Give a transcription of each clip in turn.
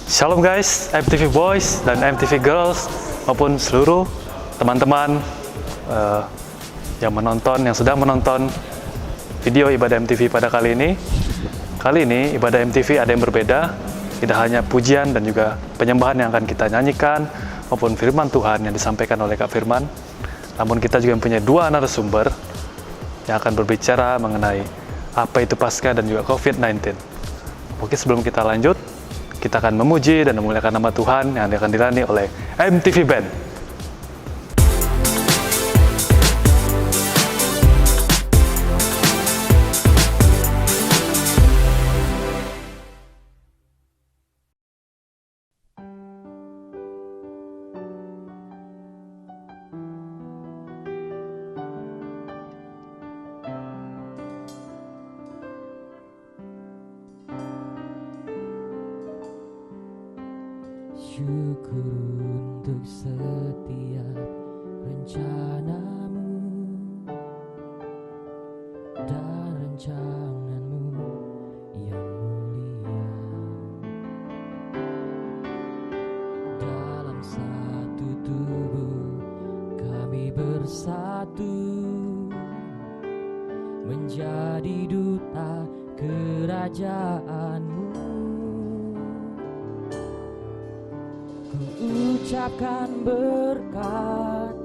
Shalom guys, MTV Boys dan MTV Girls maupun seluruh teman-teman yang sedang menonton video ibadah MTV pada kali ini. Kali ini ibadah MTV ada yang berbeda, tidak hanya pujian dan juga penyembahan yang akan kita nyanyikan maupun firman Tuhan yang disampaikan oleh Kak Firman. Namun kita juga mempunyai dua narasumber yang akan berbicara mengenai apa itu Paskah dan juga COVID-19. Oke, sebelum kita lanjut, kita akan memuji dan memuliakan nama Tuhan yang akan dilayani oleh MTV Band. Syukur untuk setiap rencanamu dan rencanamu yang mulia. Dalam satu tubuh kami bersatu menjadi duta kerajaanmu. Ucapkan berkat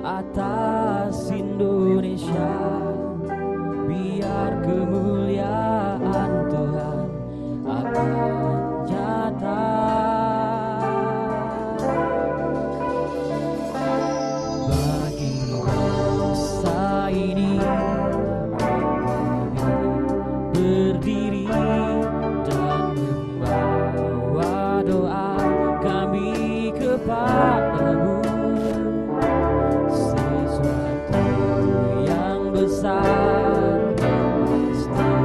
atas Indonesia, biar kemuliaan Tuhan akan nyata. Bagi bangsa ini berdiri dan membawa doa kami kepadamu, sesuatu yang besar dan pasti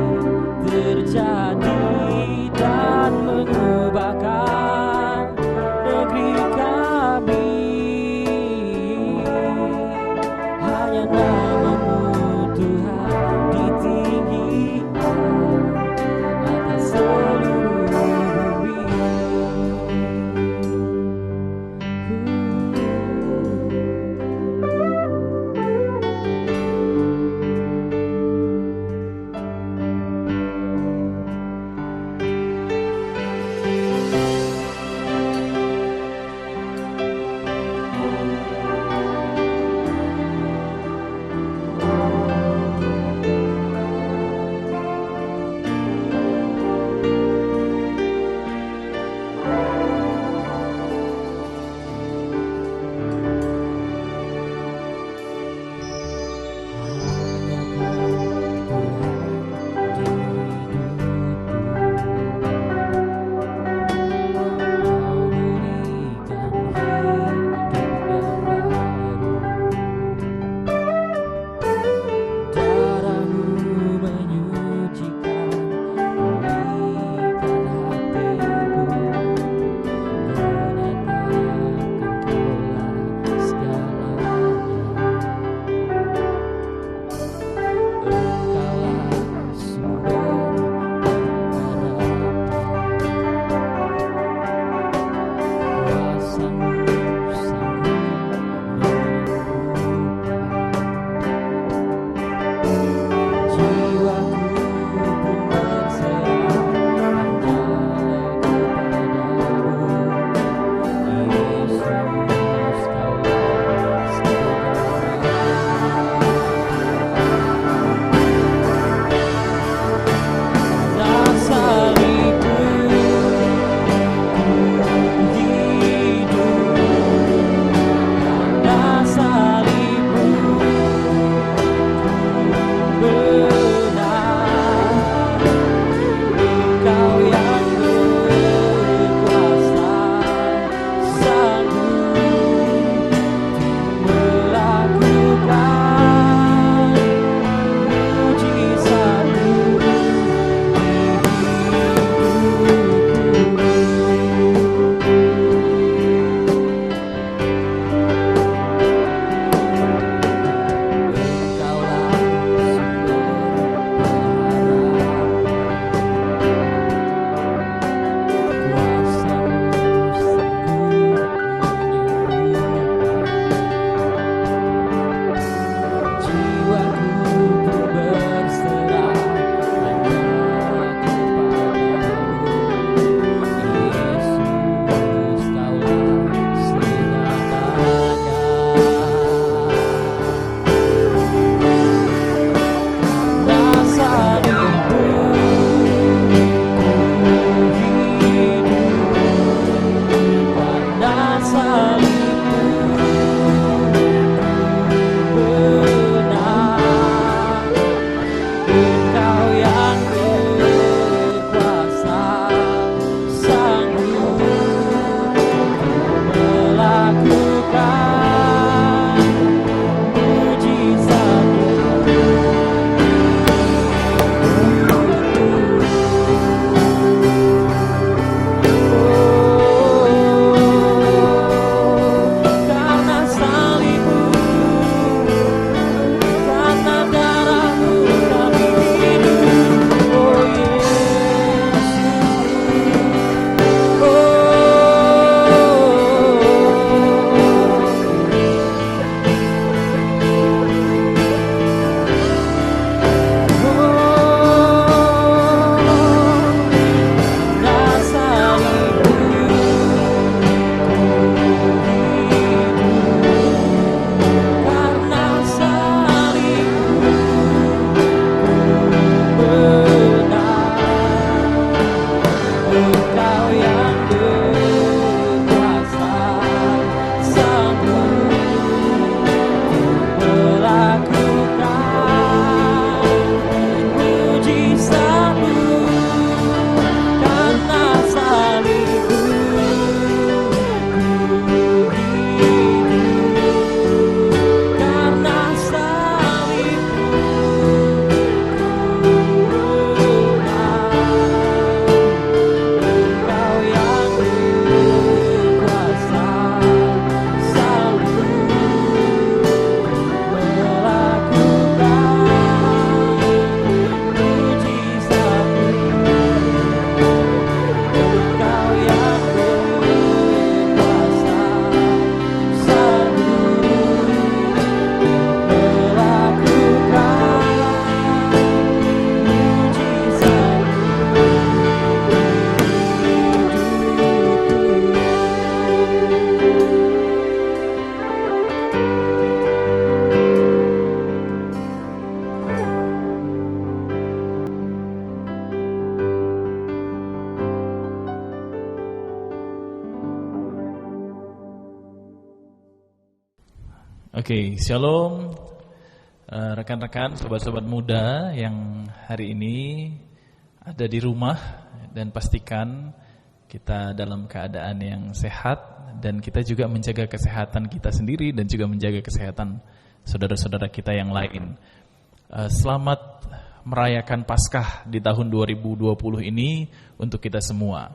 Oke, shalom rekan-rekan, sobat-sobat muda yang hari ini ada di rumah, dan pastikan kita dalam keadaan yang sehat dan kita juga menjaga kesehatan kita sendiri dan juga menjaga kesehatan saudara-saudara kita yang lain. Selamat merayakan Paskah di tahun 2020 ini untuk kita semua.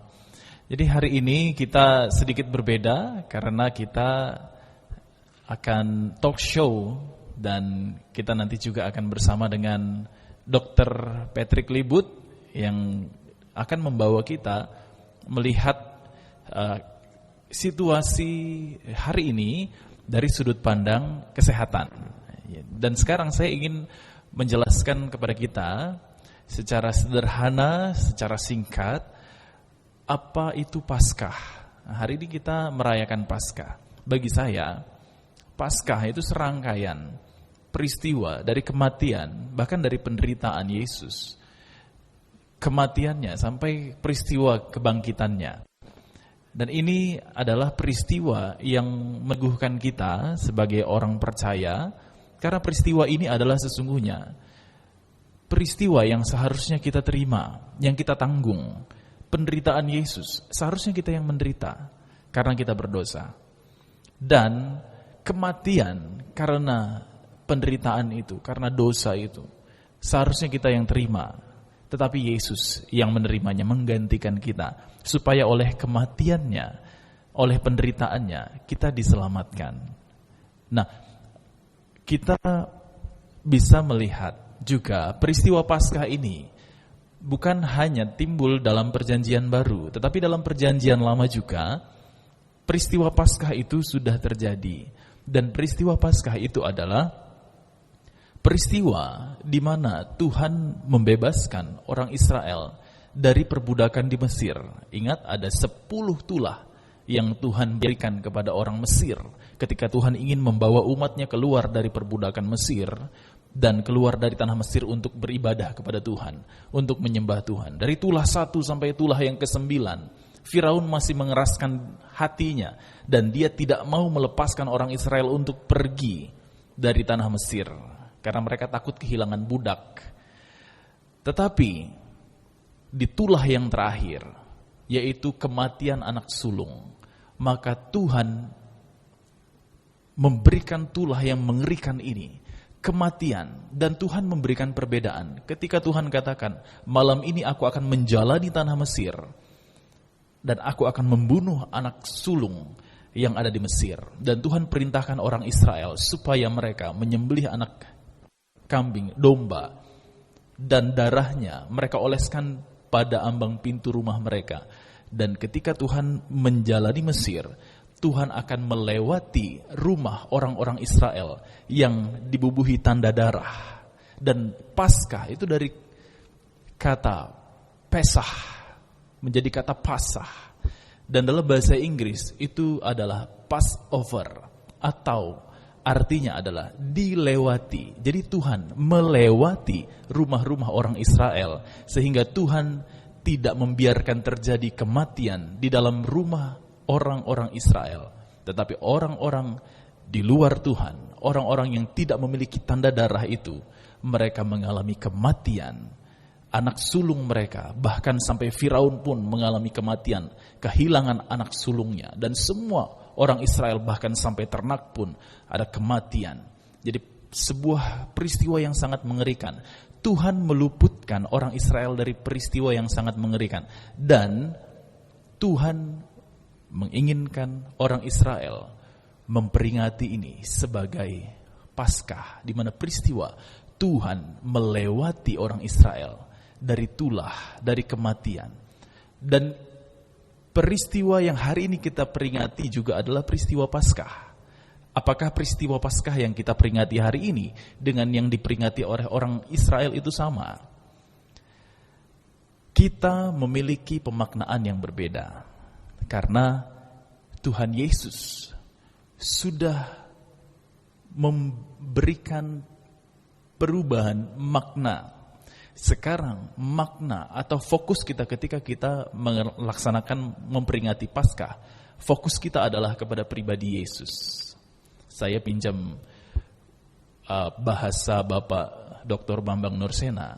Jadi hari ini kita sedikit berbeda karena kita akan talk show dan kita nanti juga akan bersama dengan Dr. Patrick Libut yang akan membawa kita melihat situasi hari ini dari sudut pandang kesehatan. Dan sekarang saya ingin menjelaskan kepada kita secara sederhana, secara singkat, apa itu Paskah. Hari ini kita merayakan Paskah. Bagi saya, Paskah itu serangkaian peristiwa dari kematian, bahkan dari penderitaan Yesus. Kematiannya sampai peristiwa kebangkitannya. Dan ini adalah peristiwa yang meneguhkan kita sebagai orang percaya, karena peristiwa ini adalah sesungguhnya peristiwa yang seharusnya kita terima, yang kita tanggung. Penderitaan Yesus, seharusnya kita yang menderita karena kita berdosa. Dan kematian karena penderitaan itu, karena dosa itu, seharusnya kita yang terima. Tetapi Yesus yang menerimanya, menggantikan kita, supaya oleh kematiannya, oleh penderitaannya, kita diselamatkan. Nah, kita bisa melihat juga peristiwa Paskah ini bukan hanya timbul dalam perjanjian baru, tetapi dalam perjanjian lama juga peristiwa Paskah itu sudah terjadi. Dan peristiwa Paskah itu adalah peristiwa di mana Tuhan membebaskan orang Israel dari perbudakan di Mesir. Ingat, ada 10 tulah yang Tuhan berikan kepada orang Mesir ketika Tuhan ingin membawa umatnya keluar dari perbudakan Mesir dan keluar dari tanah Mesir untuk beribadah kepada Tuhan, untuk menyembah Tuhan. Dari tulah 1 sampai tulah yang ke-9, Firaun masih mengeraskan hatinya dan dia tidak mau melepaskan orang Israel untuk pergi dari tanah Mesir karena mereka takut kehilangan budak. Tetapi di tulah yang terakhir, yaitu kematian anak sulung, maka Tuhan memberikan tulah yang mengerikan ini, kematian, dan Tuhan memberikan perbedaan. Ketika Tuhan katakan, malam ini aku akan menjalani tanah Mesir dan aku akan membunuh anak sulung yang ada di Mesir. Dan Tuhan perintahkan orang Israel supaya mereka menyembelih anak kambing, domba, dan darahnya mereka oleskan pada ambang pintu rumah mereka. Dan ketika Tuhan menjalani Mesir, Tuhan akan melewati rumah orang-orang Israel yang dibubuhi tanda darah. Dan Paskah itu dari kata Pesah menjadi kata Pasah. Dan dalam bahasa Inggris itu adalah Passover, atau artinya adalah dilewati. Jadi Tuhan melewati rumah-rumah orang Israel sehingga Tuhan tidak membiarkan terjadi kematian di dalam rumah orang-orang Israel. Tetapi orang-orang di luar Tuhan, orang-orang yang tidak memiliki tanda darah itu, mereka mengalami kematian. Anak sulung mereka, bahkan sampai Firaun pun mengalami kematian, kehilangan anak sulungnya. Dan semua orang Israel, bahkan sampai ternak pun ada kematian. Jadi sebuah peristiwa yang sangat mengerikan. Tuhan meluputkan orang Israel dari peristiwa yang sangat mengerikan. Dan Tuhan menginginkan orang Israel memperingati ini sebagai Paskah, di mana peristiwa Tuhan melewati orang Israel dari tulah, dari kematian. Dan peristiwa yang hari ini kita peringati juga adalah peristiwa Paskah. Apakah peristiwa Paskah yang kita peringati hari ini dengan yang diperingati oleh orang Israel itu sama? Kita memiliki pemaknaan yang berbeda. Karena Tuhan Yesus sudah memberikan perubahan makna. Sekarang makna atau fokus kita ketika kita melaksanakan memperingati Paskah, fokus kita adalah kepada pribadi Yesus. Saya pinjam bahasa Bapak Dr. Bambang Nursena.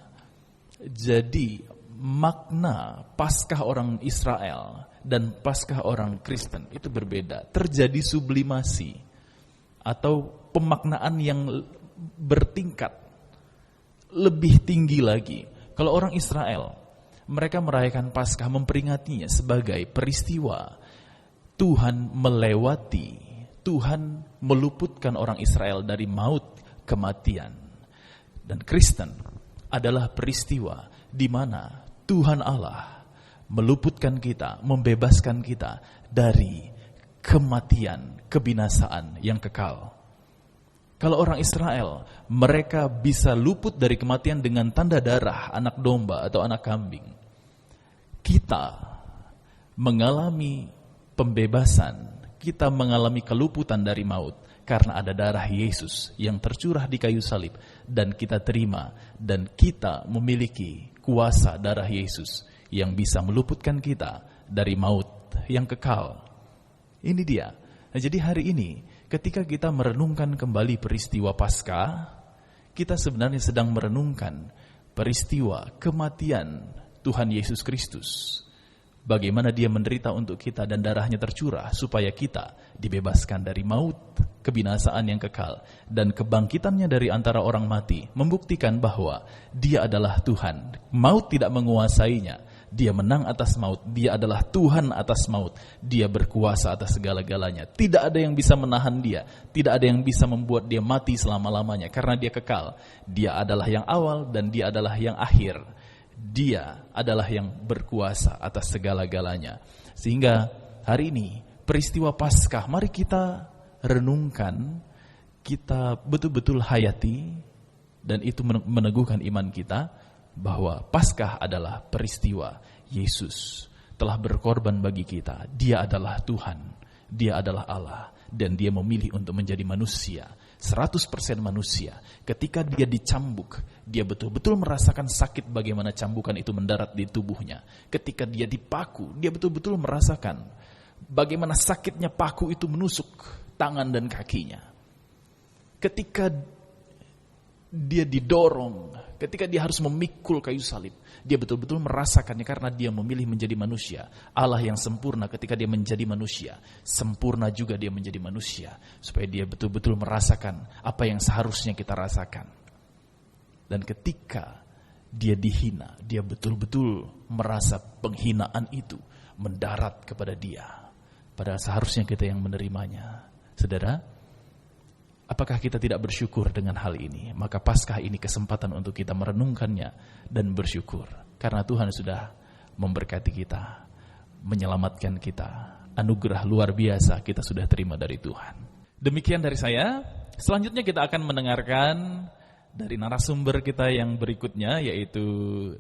Jadi makna Paskah orang Israel dan Paskah orang Kristen itu berbeda. Terjadi sublimasi atau pemaknaan yang bertingkat lebih tinggi lagi. Kalau orang Israel, mereka merayakan Paskah, memperingatinya sebagai peristiwa Tuhan melewati, Tuhan meluputkan orang Israel dari maut, kematian. Dan Kristen adalah peristiwa di mana Tuhan Allah meluputkan kita, membebaskan kita dari kematian, kebinasaan yang kekal. Kalau orang Israel, mereka bisa luput dari kematian dengan tanda darah anak domba atau anak kambing. Kita mengalami pembebasan, kita mengalami keluputan dari maut karena ada darah Yesus yang tercurah di kayu salib dan kita terima, dan kita memiliki kuasa darah Yesus yang bisa meluputkan kita dari maut yang kekal. Ini dia. Nah, jadi hari ini ketika kita merenungkan kembali peristiwa Paskah, kita sebenarnya sedang merenungkan peristiwa kematian Tuhan Yesus Kristus. Bagaimana dia menderita untuk kita dan darahnya tercurah supaya kita dibebaskan dari maut, kebinasaan yang kekal, dan kebangkitannya dari antara orang mati membuktikan bahwa dia adalah Tuhan. Maut tidak menguasainya, dia menang atas maut, dia adalah Tuhan atas maut, dia berkuasa atas segala-galanya. Tidak ada yang bisa menahan dia, tidak ada yang bisa membuat dia mati selama-lamanya karena dia kekal. Dia adalah yang awal dan dia adalah yang akhir. Dia adalah yang berkuasa atas segala-galanya. Sehingga hari ini peristiwa Paskah, mari kita renungkan, kita betul-betul hayati, dan itu meneguhkan iman kita bahwa Paskah adalah peristiwa Yesus telah berkorban bagi kita. Dia adalah Tuhan, dia adalah Allah, dan dia memilih untuk menjadi manusia, 100% manusia. Ketika dia dicambuk, dia betul-betul merasakan sakit bagaimana cambukan itu mendarat di tubuhnya. Ketika dia dipaku, dia betul-betul merasakan bagaimana sakitnya paku itu menusuk tangan dan kakinya. Ketika dia didorong, ketika dia harus memikul kayu salib, dia betul-betul merasakannya karena dia memilih menjadi manusia. Allah yang sempurna ketika dia menjadi manusia, sempurna juga dia menjadi manusia, supaya dia betul-betul merasakan apa yang seharusnya kita rasakan. Dan ketika dia dihina, dia betul-betul merasa penghinaan itu mendarat kepada dia, padahal seharusnya kita yang menerimanya. Saudara, apakah kita tidak bersyukur dengan hal ini? Maka Paskah ini kesempatan untuk kita merenungkannya dan bersyukur. Karena Tuhan sudah memberkati kita, menyelamatkan kita. Anugerah luar biasa kita sudah terima dari Tuhan. Demikian dari saya. Selanjutnya kita akan mendengarkan dari narasumber kita yang berikutnya, yaitu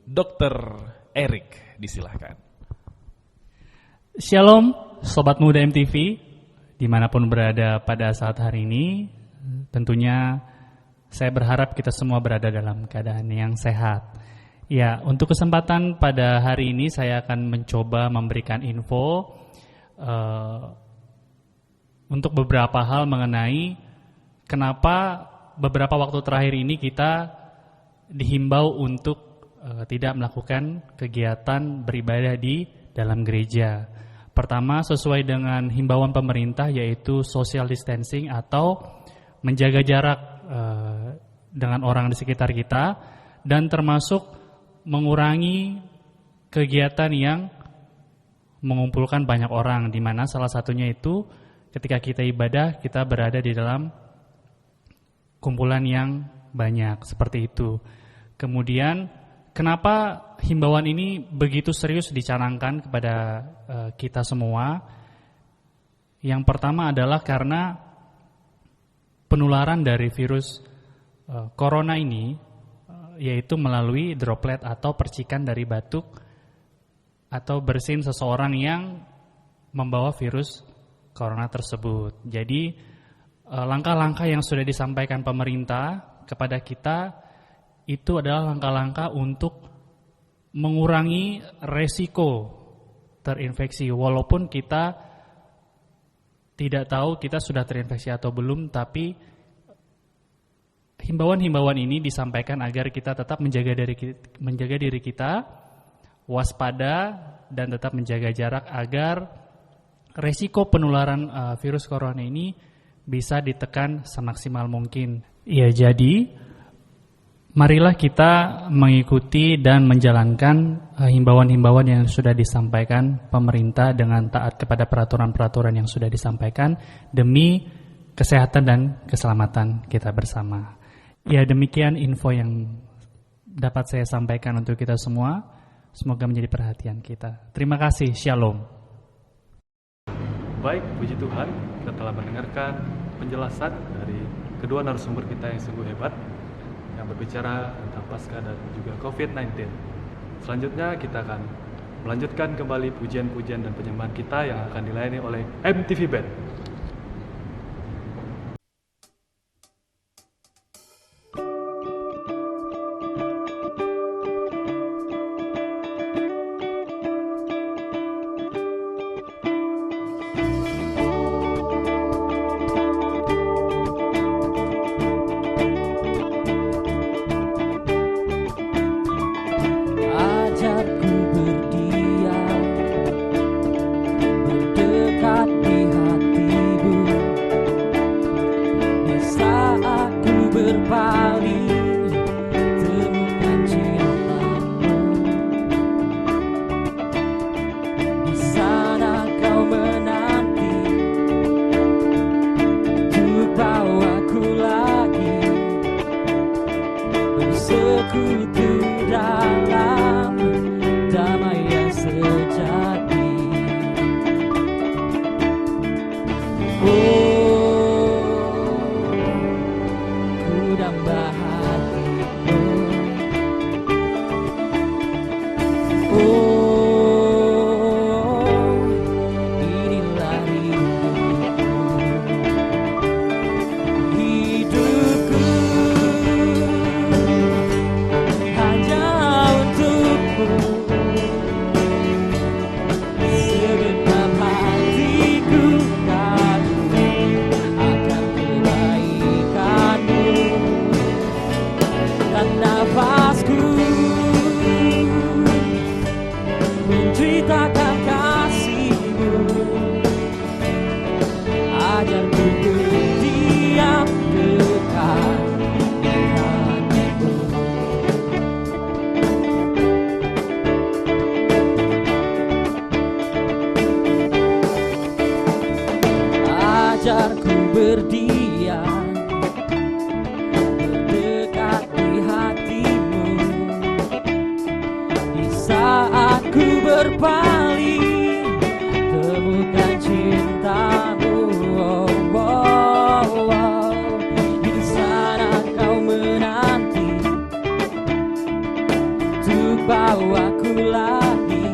Dr. Erik. Disilahkan. Shalom, Sobat Muda MTV, dimanapun berada pada saat hari ini. Tentunya saya berharap kita semua berada dalam keadaan yang sehat. Ya, untuk kesempatan pada hari ini saya akan mencoba memberikan info untuk beberapa hal mengenai kenapa beberapa waktu terakhir ini kita dihimbau untuk tidak melakukan kegiatan beribadah di dalam gereja. Pertama, sesuai dengan himbauan pemerintah, yaitu social distancing atau menjaga jarak dengan orang di sekitar kita, dan termasuk mengurangi kegiatan yang mengumpulkan banyak orang, di mana salah satunya itu ketika kita ibadah, kita berada di dalam kumpulan yang banyak, seperti itu. Kemudian, kenapa himbauan ini begitu serius dicanangkan kepada kita semua? Yang pertama adalah karena penularan dari virus corona ini, yaitu melalui droplet atau percikan dari batuk atau bersin seseorang yang membawa virus corona tersebut. Jadi langkah-langkah yang sudah disampaikan pemerintah kepada kita itu adalah langkah-langkah untuk mengurangi resiko terinfeksi. Walaupun kita tidak tahu kita sudah terinfeksi atau belum, tapi himbauan-himbauan ini disampaikan agar kita tetap menjaga diri kita, waspada dan tetap menjaga jarak agar resiko penularan virus corona ini bisa ditekan semaksimal mungkin. Ya, jadi marilah kita mengikuti dan menjalankan himbauan-himbauan yang sudah disampaikan pemerintah dengan taat kepada peraturan-peraturan yang sudah disampaikan demi kesehatan dan keselamatan kita bersama. Ya, demikian info yang dapat saya sampaikan untuk kita semua. Semoga menjadi perhatian kita. Terima kasih. Shalom. Baik, puji Tuhan, kita telah mendengarkan penjelasan dari kedua narasumber kita yang sungguh hebat yang berbicara tentang Paskah dan juga COVID-19. Selanjutnya kita akan melanjutkan kembali pujian-pujian dan penyembahan kita yang akan dilayani oleh MTV Band. Ajarku berdiam, berdekat di hatimu. Di saat ku berpaling, temukan cintamu. Di sana kau menanti, untuk bawaku lagi bersekutu dalam damai yang sejati. Oh, ku damba hatimu. Oh, inilah hidupku. Hidupku hanya untukmu. Segenap hatiku kagum akan kebaikanmu, dan nafasku menceritakan kasihmu. Ajarku berdiam dekat di hatimu. Ajarku berdiam, berdekat di hatimu. Di saat ku berpaling, temukan cintamu. Oh, oh, oh. Di sana kau menanti, untuk bawaku lagi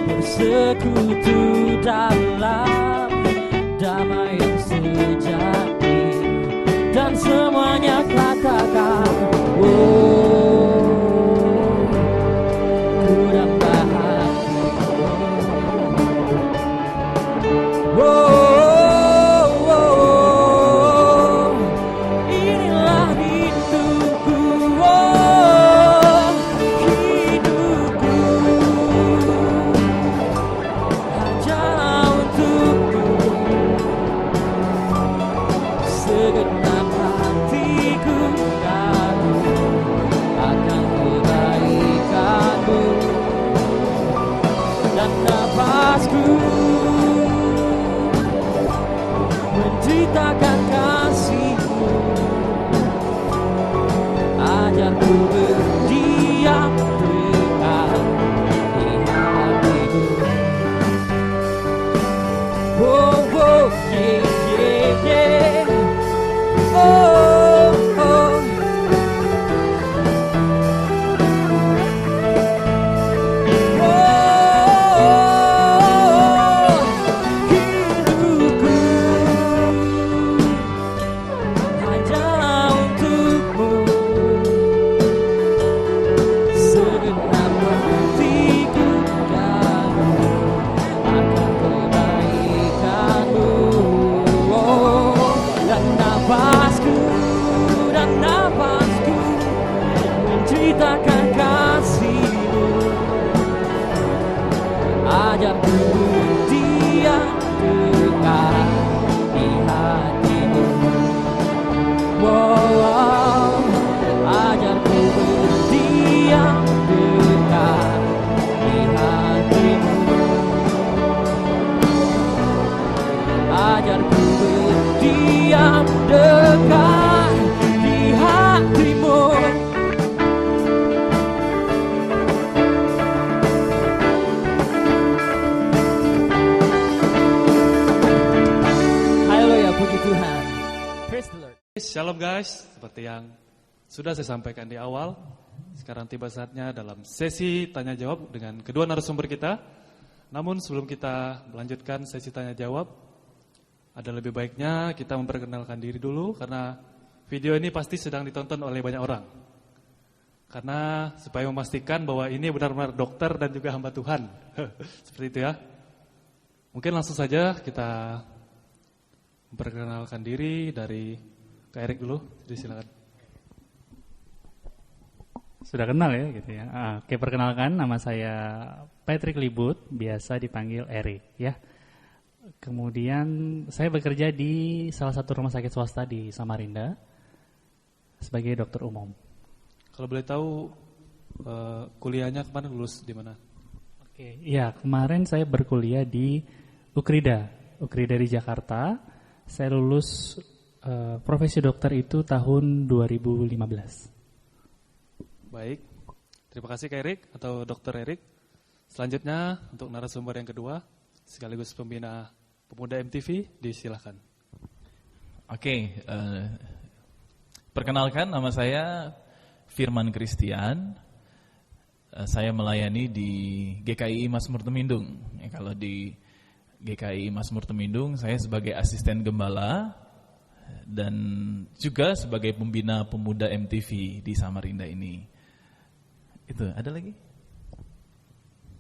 bersekutu dalam damai yang sejati. Dan semuanya katakan, oh, ku damba hatimu. Oh, oh, oh, inilah hidupku. Oh, hidupku hanya untukmu. Segenap hatiku kagum akan kebaikanmu, dan nafasku menceritakan kasihmu. Ajarku berdiam dekat di hatimu. Oh, oh, yeah, yeah, yeah. Oh, oh. Oh, hidupku ajarku berdiam dekat di hatimu. Wow, ajarku berdiam dekat di hatimu. Ajarku berdiam dekat di hatimu. Haleluya, puji Tuhan. Praise the Lord. Shalom guys, seperti yang sudah saya sampaikan di awal, sekarang tiba saatnya dalam sesi tanya jawab dengan kedua narasumber kita. Namun sebelum kita melanjutkan sesi tanya jawab, ada lebih baiknya kita memperkenalkan diri dulu, karena video ini pasti sedang ditonton oleh banyak orang. Karena supaya memastikan bahwa ini benar-benar dokter dan juga hamba Tuhan. Seperti itu ya. Mungkin langsung saja kita memperkenalkan diri dari Kak Erik dulu. Jadi silakan. Sudah kenal ya gitu ya. Oke, perkenalkan, nama saya Patrick Libut, biasa dipanggil Erik ya. Kemudian saya bekerja di salah satu rumah sakit swasta di Samarinda sebagai dokter umum. Kalau boleh tahu kuliahnya kemana, lulus di mana? Oke, ya kemarin saya berkuliah di Ukrida di Jakarta. Saya lulus profesi dokter itu tahun 2015. Baik, terima kasih Kak Erik atau Dokter Erik. Selanjutnya untuk narasumber yang kedua, sekaligus pembina pemuda MTV, disilahkan. Oke, perkenalkan nama saya Firman Christian. Saya melayani di GKI Mazmur Temindung. Kalau di GKI Mazmur Temindung saya sebagai asisten gembala dan juga sebagai pembina pemuda MTV di Samarinda ini. Itu, ada lagi?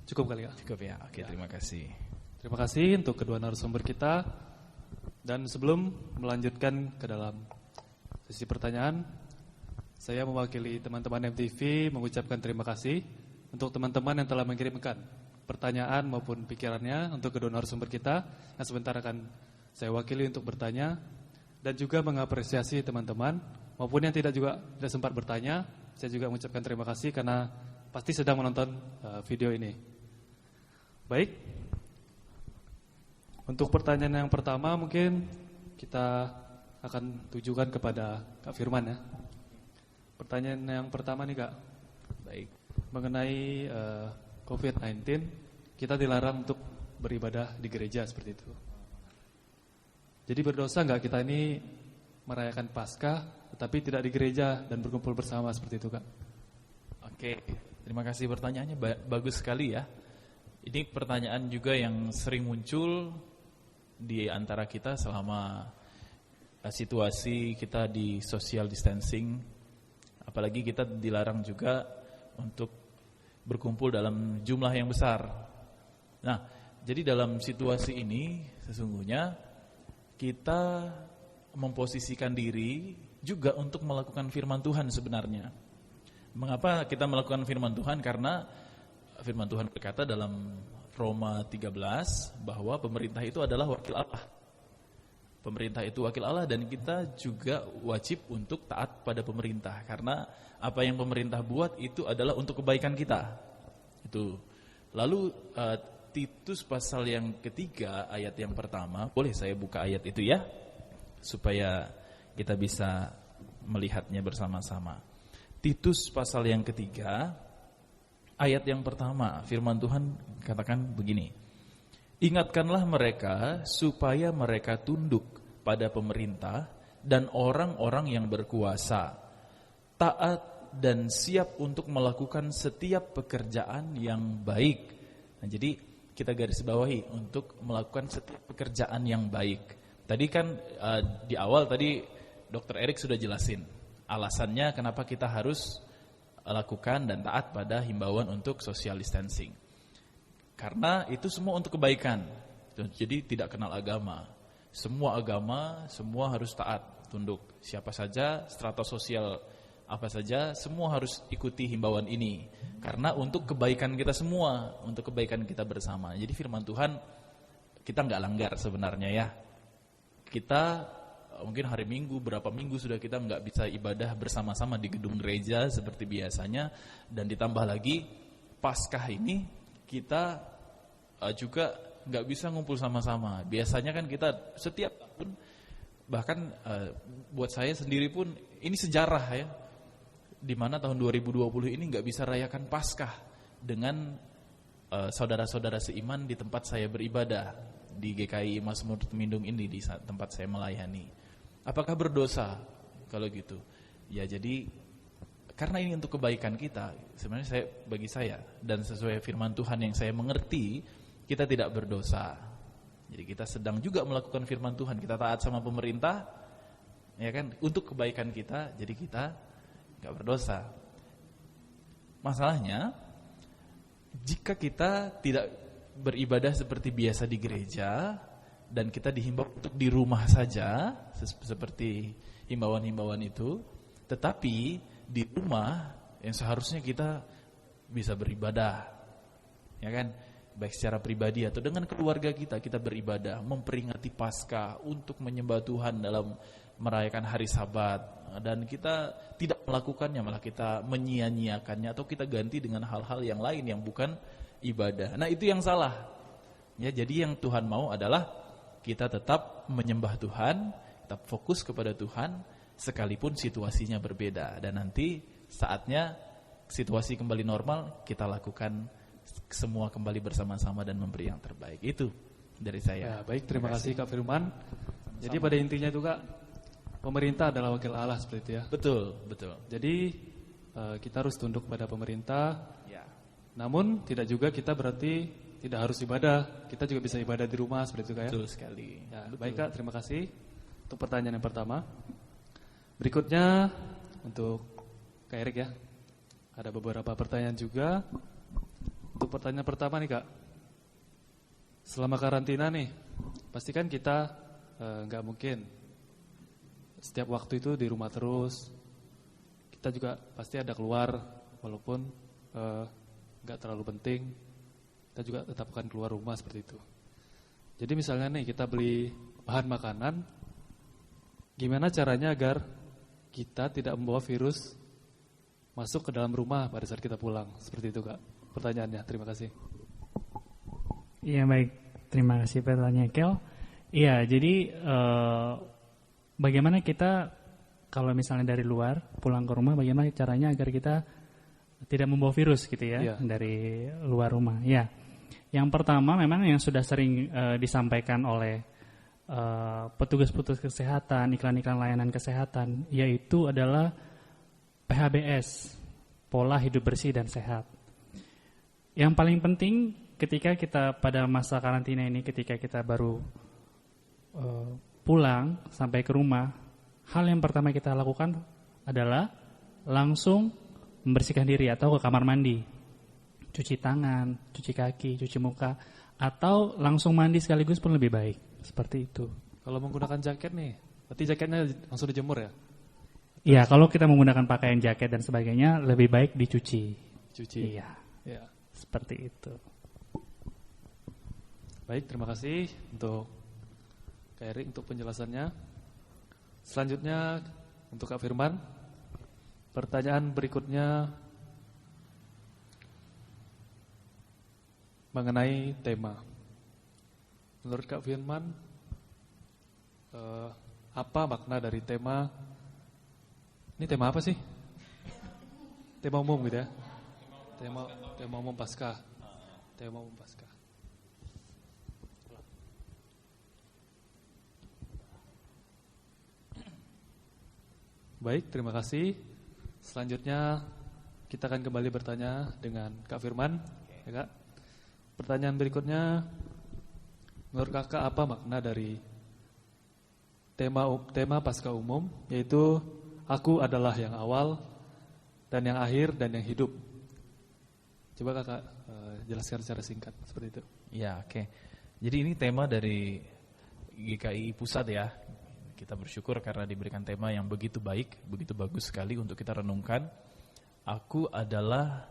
Cukup kali ya? Cukup ya, oke, terima kasih. Terima kasih untuk kedua narasumber kita. Dan sebelum melanjutkan ke dalam sesi pertanyaan, saya mewakili teman-teman MTV mengucapkan terima kasih untuk teman-teman yang telah mengirimkan pertanyaan maupun pikirannya untuk kedua narasumber kita, yang sebentar akan saya wakili untuk bertanya, dan juga mengapresiasi teman-teman maupun yang tidak sempat bertanya. Saya juga mengucapkan terima kasih karena pasti sedang menonton video ini. Baik, untuk pertanyaan yang pertama mungkin kita akan tujukan kepada Kak Firman ya. Pertanyaan yang pertama nih Kak, Baik. mengenai COVID-19, kita dilarang untuk beribadah di gereja seperti itu. Jadi berdosa nggak kita ini merayakan Paskah tetapi tidak di gereja dan berkumpul bersama seperti itu Kak? Oke, terima kasih pertanyaannya, bagus sekali ya. Ini pertanyaan juga yang sering muncul di antara kita selama situasi kita di social distancing. Apalagi kita dilarang juga untuk berkumpul dalam jumlah yang besar. Nah, jadi dalam situasi ini sesungguhnya kita memposisikan diri juga untuk melakukan firman Tuhan sebenarnya. Mengapa kita melakukan firman Tuhan? Karena firman Tuhan berkata dalam Roma 13 bahwa pemerintah itu adalah wakil Allah. Pemerintah itu wakil Allah dan kita juga wajib untuk taat pada pemerintah. Karena apa yang pemerintah buat itu adalah untuk kebaikan kita. Itu. Lalu Titus pasal yang ketiga ayat yang pertama, boleh saya buka ayat itu ya? Supaya kita bisa melihatnya bersama-sama. Titus pasal yang ketiga ayat yang pertama, firman Tuhan katakan begini. Ingatkanlah mereka supaya mereka tunduk pada pemerintah dan orang-orang yang berkuasa, taat dan siap untuk melakukan setiap pekerjaan yang baik. Nah, jadi kita garis bawahi untuk melakukan setiap pekerjaan yang baik. Tadi kan di awal tadi Dr. Erik sudah jelasin alasannya kenapa kita harus lakukan dan taat pada himbauan untuk social distancing. Karena itu semua untuk kebaikan. Jadi tidak kenal agama. Semua agama, semua harus taat, tunduk. Siapa saja, strata sosial apa saja, semua harus ikuti himbauan ini. Karena untuk kebaikan kita semua, untuk kebaikan kita bersama. Jadi firman Tuhan kita nggak langgar sebenarnya ya. Kita mungkin hari Minggu, berapa minggu sudah kita nggak bisa ibadah bersama-sama di gedung gereja seperti biasanya. Dan ditambah lagi Paskah ini kita juga nggak bisa ngumpul sama-sama. Biasanya kan kita setiap tahun, bahkan buat saya sendiri pun ini sejarah ya, di mana tahun 2020 ini nggak bisa rayakan Paskah dengan saudara-saudara seiman di tempat saya beribadah di GKI Mazmur Temindung ini, di tempat saya melayani. Apakah berdosa kalau gitu? Ya jadi karena ini untuk kebaikan kita, sebenarnya bagi saya dan sesuai firman Tuhan yang saya mengerti, kita tidak berdosa. Jadi kita sedang juga melakukan firman Tuhan, kita taat sama pemerintah, ya kan, untuk kebaikan kita, jadi kita nggak berdosa. Masalahnya, jika kita tidak beribadah seperti biasa di gereja dan kita dihimbau untuk di rumah saja, seperti himbauan-himbauan itu, tetapi di rumah yang seharusnya kita bisa beribadah, ya kan? Baik secara pribadi atau dengan keluarga kita beribadah, memperingati Paskah untuk menyembah Tuhan dalam merayakan hari Sabat, dan kita tidak melakukannya, malah kita menyia-nyiakannya atau kita ganti dengan hal-hal yang lain yang bukan ibadah. Nah, itu yang salah. Ya, jadi yang Tuhan mau adalah kita tetap menyembah Tuhan, tetap fokus kepada Tuhan sekalipun situasinya berbeda, dan nanti saatnya situasi kembali normal, kita lakukan semua kembali bersama-sama dan memberi yang terbaik. Itu dari saya. Ya, baik, terima kasih Kak Firman. Jadi pada intinya itu Kak, pemerintah adalah wakil Allah seperti itu ya. Betul, betul. Jadi kita harus tunduk pada pemerintah. Ya. Namun tidak juga kita berarti tidak harus ibadah. Kita juga bisa ibadah di rumah seperti itu Kak ya. Betul sekali. Ya, betul. baik Kak, terima kasih untuk pertanyaan yang pertama. Berikutnya untuk Kak Erik ya. Ada beberapa pertanyaan juga. Untuk pertanyaan pertama nih Kak, selama karantina nih, pastikan kita nggak mungkin setiap waktu itu di rumah terus. Kita juga pasti ada keluar, walaupun nggak terlalu penting, kita juga tetap akan keluar rumah seperti itu. Jadi misalnya nih kita beli bahan makanan, gimana caranya agar kita tidak membawa virus masuk ke dalam rumah pada saat kita pulang, seperti itu Kak. Pertanyaannya, terima kasih. Iya baik, terima kasih pertanyaannya Kel. Iya, jadi bagaimana kita kalau misalnya dari luar pulang ke rumah, bagaimana caranya agar kita tidak membawa virus gitu ya, dari luar rumah. Ya, yang pertama memang yang sudah sering disampaikan oleh petugas-petugas kesehatan, iklan-iklan layanan kesehatan, yaitu adalah PHBS, pola hidup bersih dan sehat. Yang paling penting ketika kita pada masa karantina ini, ketika kita baru pulang sampai ke rumah, hal yang pertama kita lakukan adalah langsung membersihkan diri atau ke kamar mandi, cuci tangan, cuci kaki, cuci muka, atau langsung mandi sekaligus pun lebih baik, seperti itu. Kalau menggunakan jaket nih, berarti jaketnya langsung dijemur ya? Iya, kalau kita menggunakan pakaian jaket dan sebagainya, lebih baik dicuci. Cuci. Iya. Ya. Seperti itu. Baik, terima kasih untuk Kak Erik untuk penjelasannya. Selanjutnya untuk Kak Firman. Pertanyaan berikutnya mengenai tema. Menurut Kak Firman, apa makna dari tema? Ini tema apa sih? Tema umum gitu ya? Tema umum Paskah. Tema umum Paskah. Baik, terima kasih. Selanjutnya kita akan kembali bertanya dengan Kak Firman, ya Kak. Pertanyaan berikutnya, menurut Kakak apa makna dari tema Paskah umum, yaitu aku adalah yang awal dan yang akhir dan yang hidup. Coba Kakak jelaskan secara singkat seperti itu. Ya, oke. Jadi ini tema dari GKI Pusat ya. Kita bersyukur karena diberikan tema yang begitu baik, begitu bagus sekali untuk kita renungkan. Aku adalah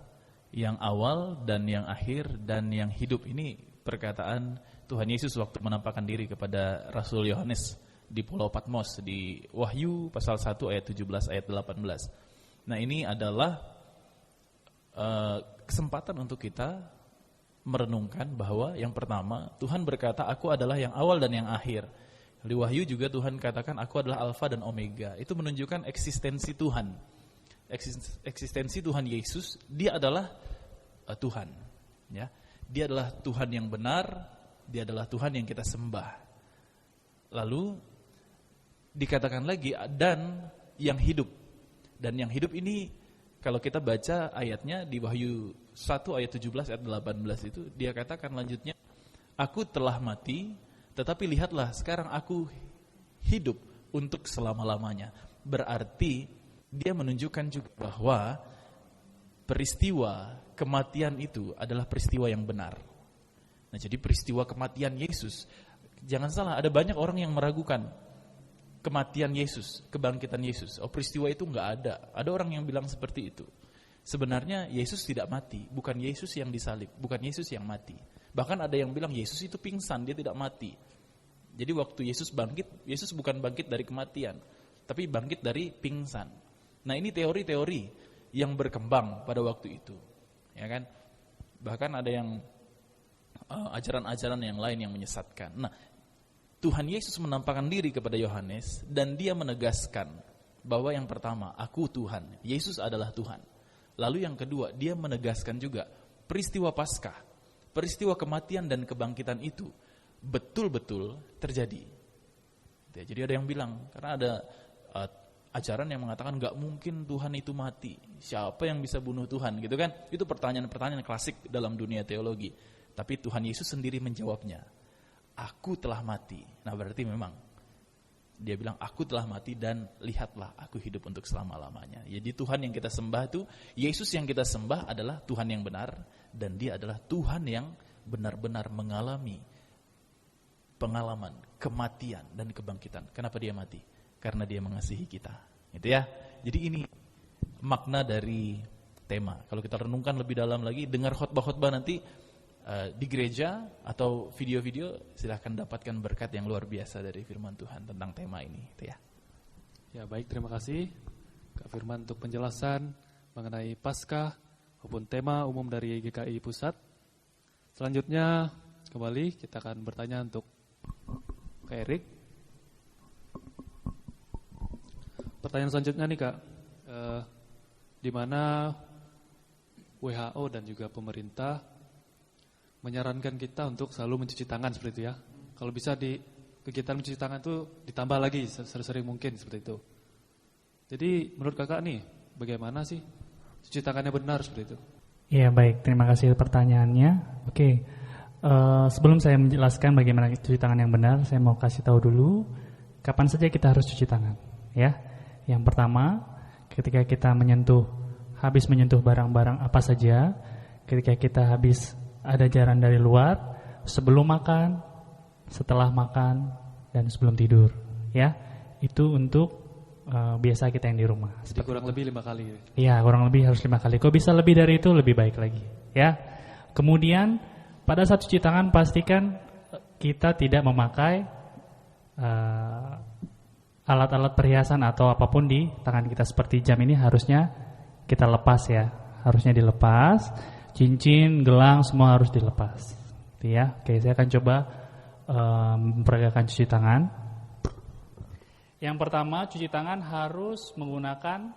yang awal dan yang akhir dan yang hidup. Ini perkataan Tuhan Yesus waktu menampakkan diri kepada Rasul Yohanes di Pulau Patmos di Wahyu pasal 1 ayat 17 ayat 18. Nah, ini adalah kesempatan untuk kita merenungkan bahwa yang pertama, Tuhan berkata, aku adalah yang awal dan yang akhir. Di Wahyu juga Tuhan katakan, aku adalah Alfa dan Omega. Itu menunjukkan eksistensi Tuhan. Eksistensi Tuhan Yesus, dia adalah Tuhan. Ya. Dia adalah Tuhan yang benar, dia adalah Tuhan yang kita sembah. Lalu dikatakan lagi, dan yang hidup. Dan yang hidup ini, kalau kita baca ayatnya di Wahyu 1 ayat 17 ayat 18 itu, dia katakan lanjutnya, aku telah mati, tetapi lihatlah sekarang aku hidup untuk selama-lamanya. Berarti dia menunjukkan juga bahwa peristiwa kematian itu adalah peristiwa yang benar. Nah, jadi peristiwa kematian Yesus, jangan salah, ada banyak orang yang meragukan kematian Yesus, kebangkitan Yesus. Oh, peristiwa itu enggak ada. Ada orang yang bilang seperti itu. Sebenarnya Yesus tidak mati, bukan Yesus yang disalib, bukan Yesus yang mati. Bahkan ada yang bilang Yesus itu pingsan, dia tidak mati. Jadi waktu Yesus bangkit, Yesus bukan bangkit dari kematian, tapi bangkit dari pingsan. Nah, ini teori-teori yang berkembang pada waktu itu, ya kan? Bahkan ada yang ajaran-ajaran yang lain yang menyesatkan. Nah, Tuhan Yesus menampakkan diri kepada Yohanes dan dia menegaskan bahwa yang pertama, aku Tuhan, Yesus adalah Tuhan. Lalu yang kedua, dia menegaskan juga peristiwa Paskah, peristiwa kematian dan kebangkitan itu betul-betul terjadi. Jadi ada yang bilang, karena ada ajaran yang mengatakan gak mungkin Tuhan itu mati. Siapa yang bisa bunuh Tuhan gitu kan? Itu pertanyaan-pertanyaan klasik dalam dunia teologi. Tapi Tuhan Yesus sendiri menjawabnya, aku telah mati. Nah, berarti memang dia bilang, aku telah mati dan lihatlah aku hidup untuk selama-lamanya. Jadi Tuhan yang kita sembah itu, Yesus yang kita sembah adalah Tuhan yang benar, dan dia adalah Tuhan yang benar-benar mengalami pengalaman kematian dan kebangkitan. Kenapa dia mati? Karena dia mengasihi kita. Gitu ya. Jadi ini makna dari tema. Kalau kita renungkan lebih dalam lagi, dengar khotbah-khotbah nanti di gereja atau video-video, silahkan dapatkan berkat yang luar biasa dari firman Tuhan tentang tema ini, gitu ya. Ya, baik, terima kasih Kak Firman untuk penjelasan mengenai Paskah maupun tema umum dari GKI Pusat. Selanjutnya kembali kita akan bertanya untuk Kak Erik. Pertanyaan selanjutnya nih Kak, di mana WHO dan juga pemerintah menyarankan kita untuk selalu mencuci tangan seperti itu ya. Kalau bisa di kegiatan mencuci tangan itu ditambah lagi sering mungkin seperti itu. Jadi menurut kakak nih, bagaimana sih cuci tangannya benar seperti itu? Ya, baik, terima kasih pertanyaannya. Oke, sebelum saya menjelaskan bagaimana cuci tangan yang benar, saya mau kasih tahu dulu kapan saja kita harus cuci tangan. Ya, yang pertama, ketika kita habis menyentuh barang-barang apa saja, ketika kita habis ada jalan dari luar, sebelum makan, setelah makan, dan sebelum tidur. Ya, itu untuk biasa kita yang di rumah. Jadi kurang lebih 5 kali. Iya, kurang lebih harus 5 kali. Kalau bisa lebih dari itu lebih baik lagi. Ya. Kemudian pada saat cuci tangan pastikan kita tidak memakai alat-alat perhiasan atau apapun di tangan kita. Seperti jam ini harusnya kita lepas ya, harusnya dilepas. Cincin, gelang, semua harus dilepas. Ya, oke, saya akan coba memperagakan cuci tangan. Yang pertama, cuci tangan harus menggunakan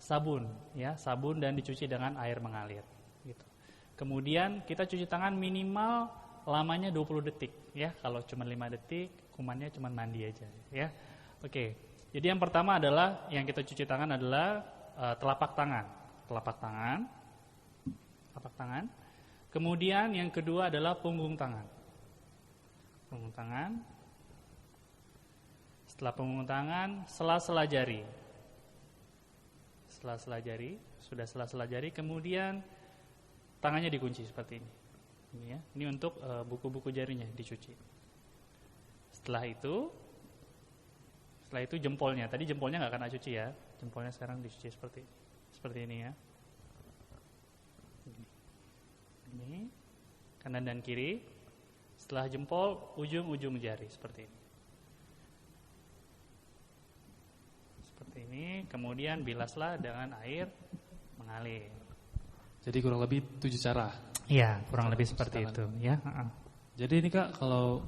sabun, ya, sabun dan dicuci dengan air mengalir. Gitu. Kemudian kita cuci tangan minimal lamanya 20 detik, ya. Kalau cuma 5 detik, kumannya cuma mandi aja, ya. Oke. Jadi yang pertama adalah yang kita cuci tangan adalah telapak tangan. Kemudian yang kedua adalah punggung tangan. Setelah punggung tangan, sela-sela jari. Sudah sela-sela jari, kemudian tangannya dikunci seperti ini. Ini ya. Ini untuk buku-buku jarinya dicuci. Setelah itu Setelah itu jempolnya. Tadi jempolnya nggak kena cuci ya. Jempolnya sekarang dicuci seperti ini ya. Ini kanan dan kiri. Setelah jempol, ujung-ujung jari seperti ini. Seperti ini. Kemudian bilaslah dengan air mengalir. Jadi kurang lebih 7 cara. Iya, kurang lebih seperti itu ya. Jadi ini Kak, kalau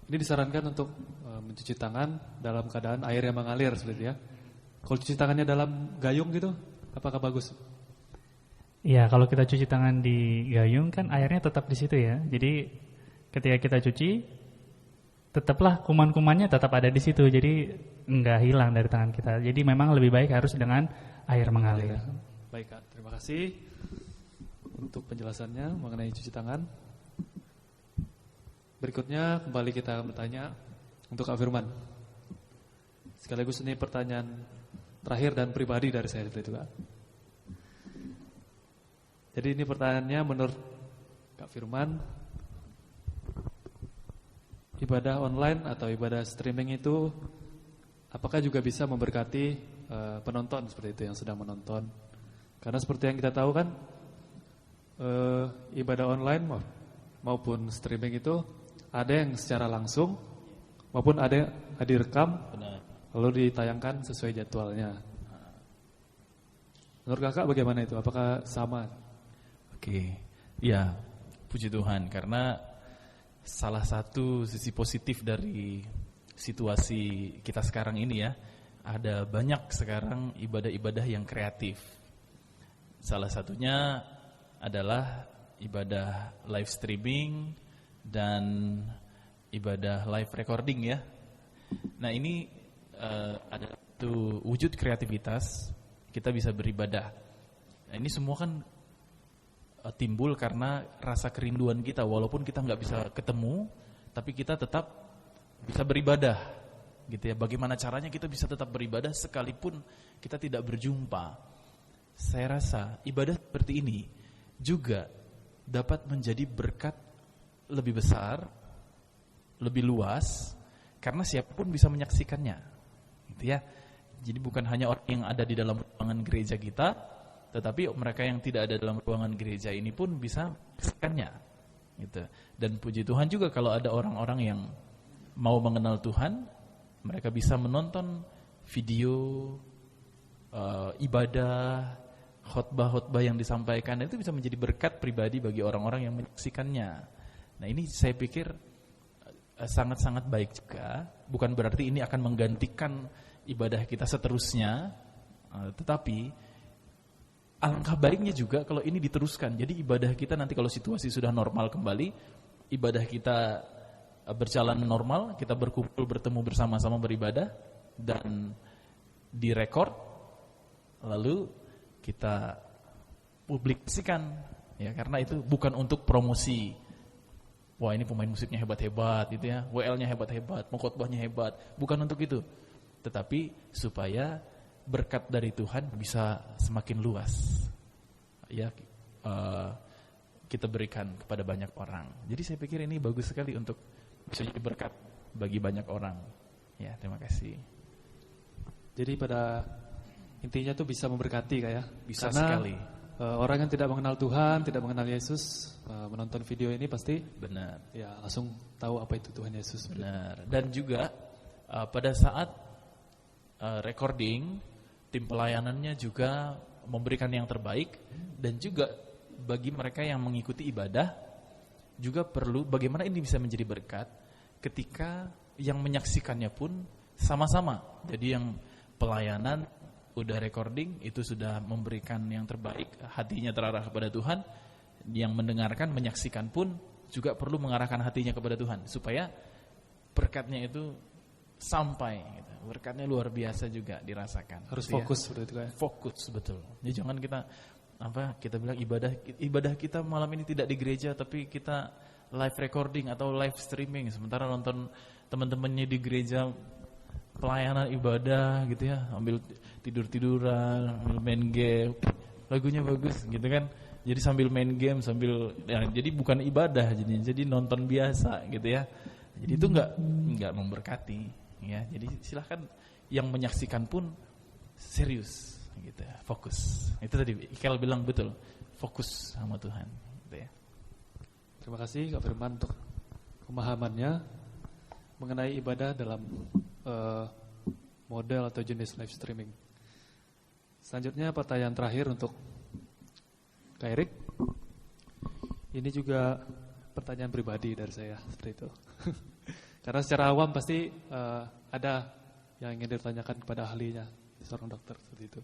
ini disarankan untuk mencuci tangan dalam keadaan air yang mengalir seperti itu ya. Kalau cuci tangannya dalam gayung gitu, apakah bagus? Iya, kalau kita cuci tangan di gayung kan airnya tetap di situ ya. Jadi ketika kita cuci, tetaplah kuman-kumannya tetap ada di situ. Jadi enggak hilang dari tangan kita. Jadi memang lebih baik harus dengan air mengalir. Baik Kak, terima kasih untuk penjelasannya mengenai cuci tangan. Berikutnya kembali kita bertanya untuk Kak Firman. Sekaligus ini pertanyaan terakhir dan pribadi dari saya seperti itu Kak. Jadi ini pertanyaannya menurut Kak Firman, ibadah online atau ibadah streaming itu apakah juga bisa memberkati penonton seperti itu yang sedang menonton? Karena seperti yang kita tahu kan, ibadah online maupun streaming itu ada yang secara langsung maupun ada direkam lalu ditayangkan sesuai jadwalnya. Menurut Kakak bagaimana itu? Apakah sama? Oke, ya puji Tuhan karena salah satu sisi positif dari situasi kita sekarang ini ya, ada banyak sekarang ibadah-ibadah yang kreatif. Salah satunya adalah ibadah live streaming dan ibadah live recording ya. Nah ini ada satu wujud kreativitas kita bisa beribadah. Nah, ini semua kan timbul karena rasa kerinduan kita, walaupun kita nggak bisa ketemu, tapi kita tetap bisa beribadah, gitu ya. Bagaimana caranya kita bisa tetap beribadah sekalipun kita tidak berjumpa? Saya rasa ibadah seperti ini juga dapat menjadi berkat lebih besar, lebih luas, karena siapapun bisa menyaksikannya, gitu ya. Jadi bukan hanya orang yang ada di dalam ruangan gereja kita, tetapi mereka yang tidak ada dalam ruangan gereja ini pun bisa menyaksikannya, gitu. Dan puji Tuhan juga kalau ada orang-orang yang mau mengenal Tuhan, mereka bisa menonton video ibadah, khotbah-khotbah yang disampaikan, itu bisa menjadi berkat pribadi bagi orang-orang yang menyaksikannya. Nah ini saya pikir sangat-sangat baik juga. Bukan berarti ini akan menggantikan ibadah kita seterusnya, tetapi alangkah baiknya juga kalau ini diteruskan. Jadi ibadah kita nanti kalau situasi sudah normal kembali, ibadah kita berjalan normal, kita berkumpul bertemu bersama-sama beribadah dan direkord, lalu kita publikasikan ya, karena itu bukan untuk promosi. Wah ini pemain musiknya hebat-hebat gitu ya, WL-nya hebat-hebat, mau khotbahnya hebat, bukan untuk itu. Tetapi supaya berkat dari Tuhan bisa semakin luas, ya kita berikan kepada banyak orang. Jadi saya pikir ini bagus sekali untuk bisa jadi berkat bagi banyak orang. Ya terima kasih. Jadi pada intinya tuh bisa memberkati kayak. Bisa karena, sekali. Orang yang tidak mengenal Tuhan, tidak mengenal Yesus, menonton video ini pasti Benar. ya langsung tahu apa itu Tuhan Yesus. Benar. Dan juga pada saat recording, tim pelayanannya juga memberikan yang terbaik, dan juga bagi mereka yang mengikuti ibadah juga perlu bagaimana ini bisa menjadi berkat ketika yang menyaksikannya pun sama-sama. Jadi yang pelayanan udah recording itu sudah memberikan yang terbaik, hatinya terarah kepada Tuhan. Yang mendengarkan, menyaksikan pun juga perlu mengarahkan hatinya kepada Tuhan supaya berkatnya itu sampai gitu. Berkatnya luar biasa juga dirasakan. Harus gitu fokus ya. seperti itu kayak. Fokus betul. Jadi jangan kita bilang ibadah kita malam ini tidak di gereja tapi kita live recording atau live streaming, sementara nonton teman-temannya di gereja pelayanan ibadah gitu ya, ambil tidur-tiduran, ambil main game, lagunya bagus gitu kan. Jadi sambil main game, jadi bukan ibadah jadi nonton biasa gitu ya. Jadi itu enggak memberkati Ya, jadi silahkan yang menyaksikan pun serius, gitu ya, fokus. Itu tadi Ikel bilang betul, fokus sama Tuhan. Gitu ya. Terima kasih Kak Firman untuk pemahamannya mengenai ibadah dalam model atau jenis live streaming. Selanjutnya pertanyaan terakhir untuk Kak Erik. Ini juga pertanyaan pribadi dari saya seperti itu. Karena secara awam pasti ada yang ingin ditanyakan kepada ahlinya, seorang dokter seperti itu.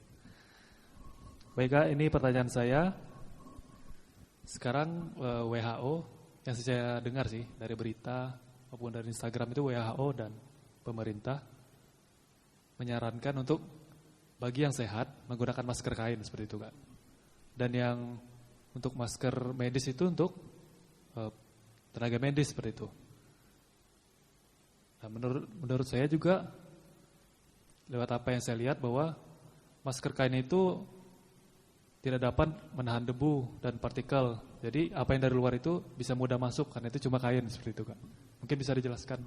Baik Kak, ini pertanyaan saya. Sekarang WHO yang saya dengar sih dari berita maupun dari Instagram itu WHO dan pemerintah menyarankan untuk bagi yang sehat menggunakan masker kain seperti itu Kak. Dan yang untuk masker medis itu untuk tenaga medis seperti itu. Nah, menurut saya juga lewat apa yang saya lihat bahwa masker kain itu tidak dapat menahan debu dan partikel. Jadi apa yang dari luar itu bisa mudah masuk karena itu cuma kain seperti itu Kak. Mungkin bisa dijelaskan.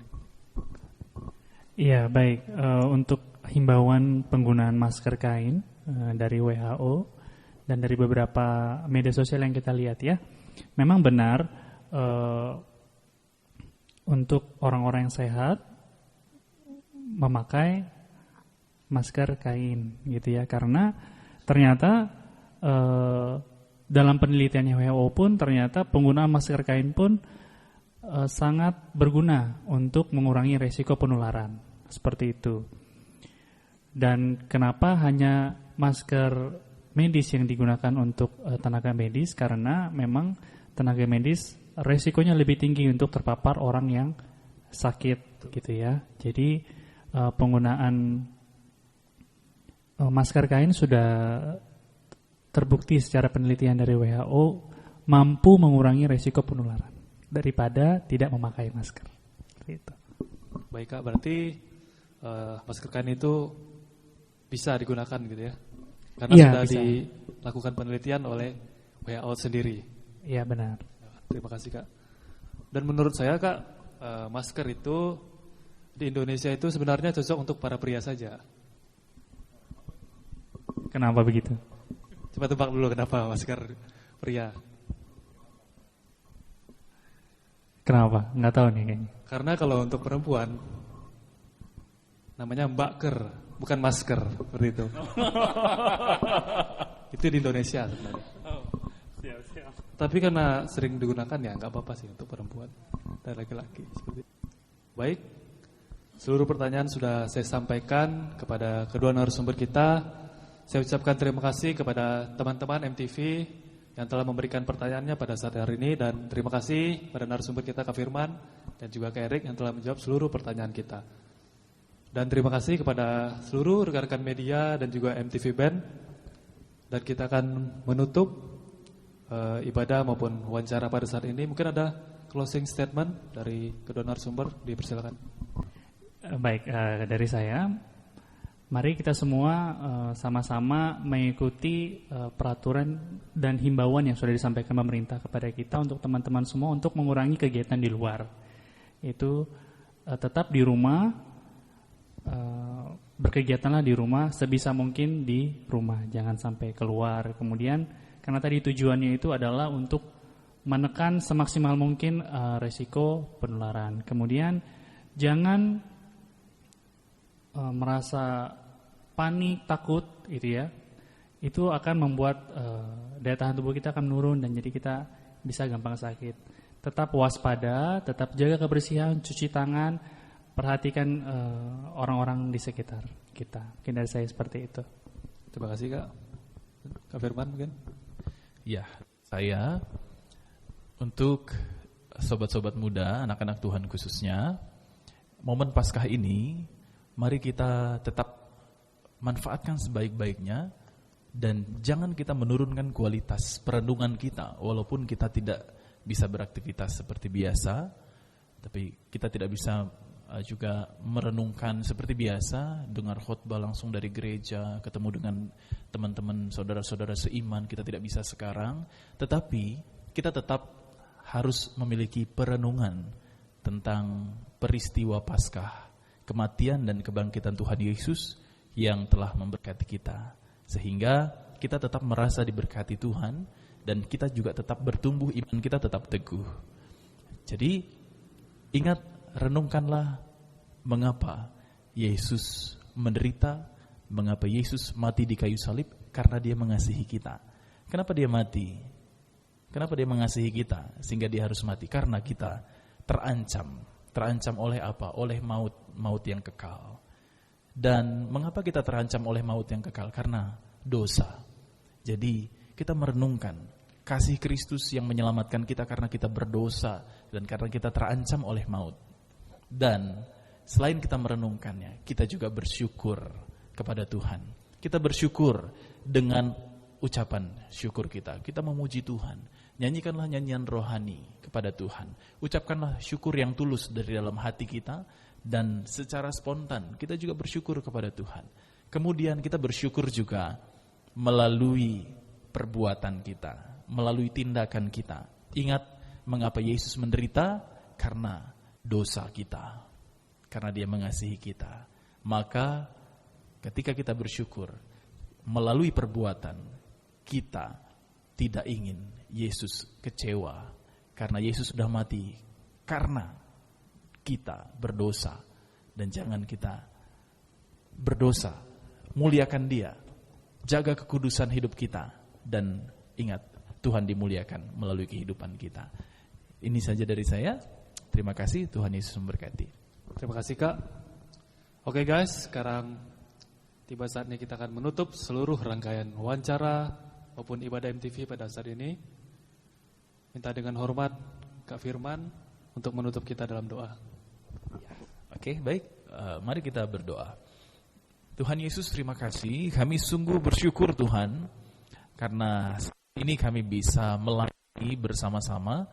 Iya, baik. Untuk himbauan penggunaan masker kain dari WHO dan dari beberapa media sosial yang kita lihat ya, memang benar untuk orang-orang yang sehat memakai masker kain gitu ya, karena ternyata dalam penelitiannya WHO pun ternyata penggunaan masker kain pun sangat berguna untuk mengurangi resiko penularan seperti itu. Dan kenapa hanya masker medis yang digunakan untuk tenaga medis? Karena memang tenaga medis resikonya lebih tinggi untuk terpapar orang yang sakit gitu ya. Jadi penggunaan masker kain sudah terbukti secara penelitian dari WHO mampu mengurangi resiko penularan daripada tidak memakai masker. Gitu. Baik Kak, berarti masker kain itu bisa digunakan gitu ya? Karena sudah bisa dilakukan penelitian oleh WHO sendiri. Iya benar. Terima kasih Kak. Dan menurut saya Kak, masker itu di Indonesia itu sebenarnya cocok untuk para pria saja. Kenapa begitu? Coba tebak dulu kenapa masker pria. Kenapa? Nggak tahu nih kayaknya. Karena kalau untuk perempuan namanya mbakker, bukan masker seperti itu. Itu di Indonesia sebenarnya. Tapi karena sering digunakan ya nggak apa-apa sih untuk perempuan dan laki-laki seperti itu. Baik, seluruh pertanyaan sudah saya sampaikan kepada kedua narasumber kita. Saya ucapkan terima kasih kepada teman-teman MTV yang telah memberikan pertanyaannya pada saat hari ini, dan terima kasih pada narasumber kita Kak Firman dan juga Kak Erik yang telah menjawab seluruh pertanyaan kita. Dan terima kasih kepada seluruh rekan-rekan media dan juga MTV Band. Dan kita akan menutup ibadah maupun wawancara pada saat ini. Mungkin ada closing statement dari kedua narasumber, dipersilakan. Baik, dari saya, mari kita semua sama-sama mengikuti peraturan dan himbauan yang sudah disampaikan pemerintah kepada kita untuk teman-teman semua untuk mengurangi kegiatan di luar. Itu tetap di rumah, berkegiatanlah di rumah, sebisa mungkin di rumah, jangan sampai keluar. Kemudian karena tadi tujuannya itu adalah untuk menekan semaksimal mungkin resiko penularan. Kemudian jangan merasa panik, takut gitu ya. Itu akan membuat daya tahan tubuh kita akan menurun dan jadi kita bisa gampang sakit. Tetap waspada, tetap jaga kebersihan, cuci tangan, perhatikan orang-orang di sekitar kita. Mungkin dari saya seperti itu. Terima kasih Kak. Kak Firman mungkin? Ya, saya untuk sobat-sobat muda, anak-anak Tuhan khususnya, momen Paskah ini, mari kita tetap manfaatkan sebaik-baiknya dan jangan kita menurunkan kualitas perenungan kita. Walaupun kita tidak bisa beraktivitas seperti biasa, tapi kita tidak bisa juga merenungkan seperti biasa, dengar khotbah langsung dari gereja, ketemu dengan teman-teman saudara-saudara seiman, kita tidak bisa sekarang. Tetapi kita tetap harus memiliki perenungan tentang peristiwa Paskah kematian dan kebangkitan Tuhan Yesus yang telah memberkati kita. Sehingga kita tetap merasa diberkati Tuhan dan kita juga tetap bertumbuh, iman kita tetap teguh. Jadi ingat, renungkanlah mengapa Yesus menderita, mengapa Yesus mati di kayu salib, karena dia mengasihi kita. Kenapa dia mati? Kenapa dia mengasihi kita sehingga dia harus mati? Karena kita terancam oleh apa? Oleh maut yang kekal. Dan mengapa kita terancam oleh maut yang kekal? Karena dosa. Jadi kita merenungkan kasih Kristus yang menyelamatkan kita karena kita berdosa dan karena kita terancam oleh maut. Dan selain kita merenungkannya, kita juga bersyukur kepada Tuhan. Kita bersyukur dengan ucapan syukur kita. Kita memuji Tuhan. Nyanyikanlah nyanyian rohani kepada Tuhan. Ucapkanlah syukur yang tulus dari dalam hati kita. Dan secara spontan kita juga bersyukur kepada Tuhan. Kemudian kita bersyukur juga melalui perbuatan kita, melalui tindakan kita. Ingat mengapa Yesus menderita? Karena dosa kita. Karena dia mengasihi kita. Maka ketika kita bersyukur melalui perbuatan, kita tidak ingin Yesus kecewa. Karena Yesus sudah mati karena kita berdosa. Dan jangan kita berdosa, muliakan dia, jaga kekudusan hidup kita. Dan ingat, Tuhan dimuliakan melalui kehidupan kita. Ini saja dari saya. Terima kasih, Tuhan Yesus memberkati. Terima kasih Kak. Oke guys, sekarang tiba saatnya kita akan menutup seluruh rangkaian wawancara maupun ibadah MTV pada saat ini. Minta dengan hormat Kak Firman untuk menutup kita dalam doa. Oke, baik. Mari kita berdoa. Tuhan Yesus, terima kasih. Kami sungguh bersyukur Tuhan, karena ini kami bisa melayani bersama-sama.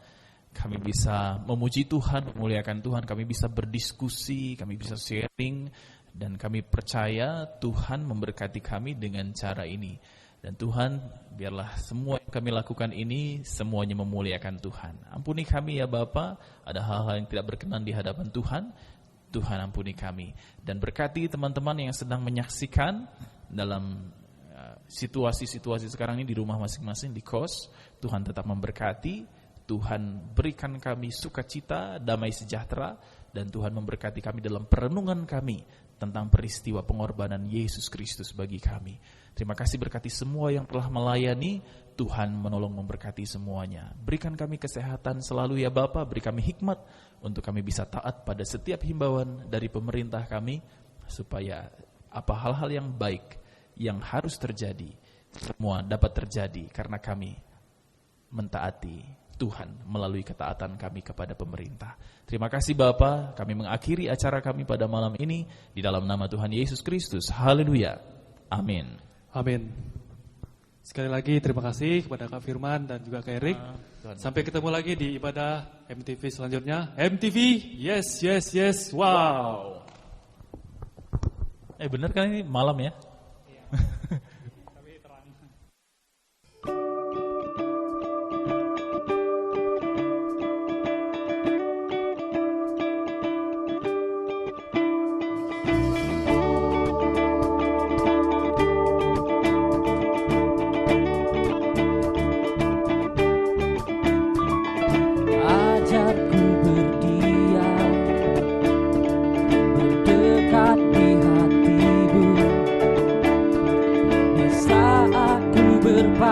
Kami bisa memuji Tuhan, memuliakan Tuhan. Kami bisa berdiskusi, kami bisa sharing. Dan kami percaya Tuhan memberkati kami dengan cara ini. Dan Tuhan, biarlah semua yang kami lakukan ini semuanya memuliakan Tuhan. Ampuni kami ya Bapa, ada hal-hal yang tidak berkenan di hadapan Tuhan. Tuhan ampuni kami. Dan berkati teman-teman yang sedang menyaksikan dalam situasi-situasi sekarang ini di rumah masing-masing, di kos. Tuhan tetap memberkati. Tuhan berikan kami sukacita, damai sejahtera. Dan Tuhan memberkati kami dalam perenungan kami tentang peristiwa pengorbanan Yesus Kristus bagi kami. Terima kasih, berkati semua yang telah melayani. Tuhan menolong memberkati semuanya. Berikan kami kesehatan selalu ya Bapa. Beri kami hikmat untuk kami bisa taat pada setiap himbauan dari pemerintah kami. Supaya apa hal-hal yang baik yang harus terjadi, semua dapat terjadi karena kami mentaati Tuhan melalui ketaatan kami kepada pemerintah. Terima kasih Bapa. Kami mengakhiri acara kami pada malam ini di dalam nama Tuhan Yesus Kristus. Haleluya. Amin. Amin. Sekali lagi terima kasih kepada Kak Firman dan juga Kak Erik. Sampai ketemu lagi di ibadah MTV selanjutnya. MTV, yes, yes, yes, wow. Bener kan ini malam ya? Ajarku berdiam, berdekat di hatimu. Di saat ku berpaling